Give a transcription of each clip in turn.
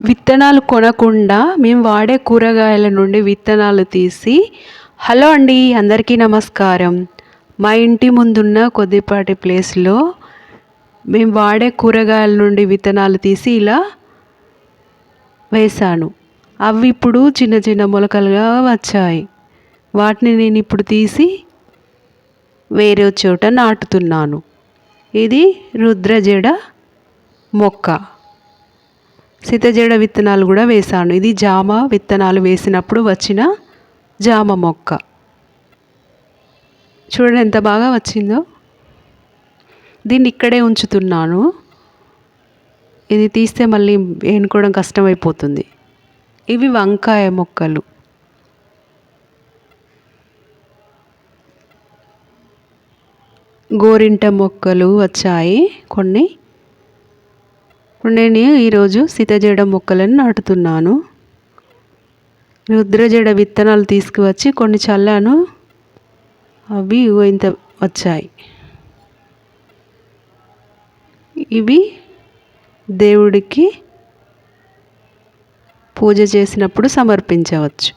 విత్తనాలు కొనకుండా మేము వాడే కూరగాయల నుండి విత్తనాలు తీసి. హలో అండి, అందరికీ నమస్కారం. మా ఇంటి ముందున్న కొద్దిపాటి ప్లేస్లో మేము వాడే కూరగాయల నుండి విత్తనాలు తీసి ఇలా వేశాను. అవి ఇప్పుడు చిన్న చిన్న మొలకలుగా వచ్చాయి. వాటిని నేను ఇప్పుడు తీసి వేరే చోట నాటుతున్నాను. ఇది రుద్రజడ మొక్క. సీతజడ విత్తనాలు కూడా వేశాను. ఇది జామ విత్తనాలు వేసినప్పుడు వచ్చిన జామ మొక్క. చూడండి ఎంత బాగా వచ్చిందో. దీన్ని ఇక్కడే ఉంచుతున్నాను. ఇది తీస్తే మళ్ళీ ఎన్నుకోవడం కష్టమైపోతుంది. ఇవి వంకాయ మొక్కలు. గోరింట మొక్కలు వచ్చాయి కొన్ని. ఇప్పుడు నేను ఈరోజు సీతజడ మొక్కలను నాటుతున్నాను. రుద్రజడ విత్తనాలు తీసుకువచ్చి కొన్ని చల్లాను. అవి ఇంత వచ్చాయి. ఇవి దేవుడికి పూజ చేసినప్పుడు సమర్పించవచ్చు.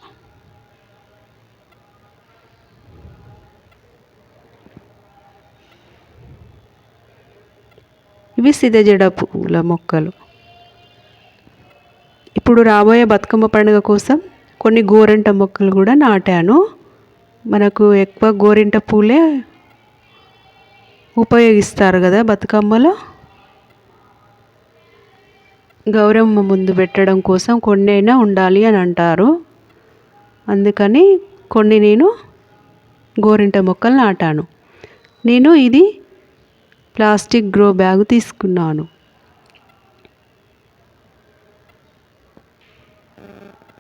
ఇవి సీతజడ పూల మొక్కలు. ఇప్పుడు రాబోయే బతుకమ్మ పండుగ కోసం కొన్ని గోరింట మొక్కలు కూడా నాటాను. మనకు ఎక్కువ గోరింట పూలే ఉపయోగిస్తారు కదా బతుకమ్మలో. గౌరమ్మ ముందు పెట్టడం కోసం కొన్ని అయినా ఉండాలి అని అంటారు. అందుకని కొన్ని నేను గోరింట మొక్కలు నాటాను. నేను ఇది ప్లాస్టిక్ గ్రో బ్యాగ్ తీసుకున్నాను.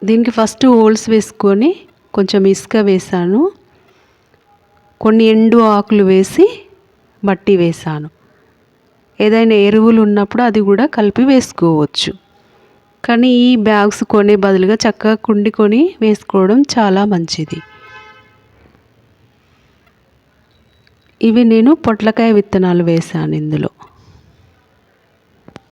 దీనికి ఫస్ట్ హోల్స్ వేసుకొని కొంచెం ఇసుక వేసాను. కొన్ని ఎండు ఆకులు వేసి మట్టి వేసాను. ఏదైనా ఎరువులు ఉన్నప్పుడు అది కూడా కలిపి వేసుకోవచ్చు. కానీ ఈ బ్యాగ్స్ కొనే బదులుగా చక్కగా కుండి కొని వేసుకోవడం చాలా మంచిది. ఇవి నేను పొట్లకాయ విత్తనాలు వేసాను ఇందులో.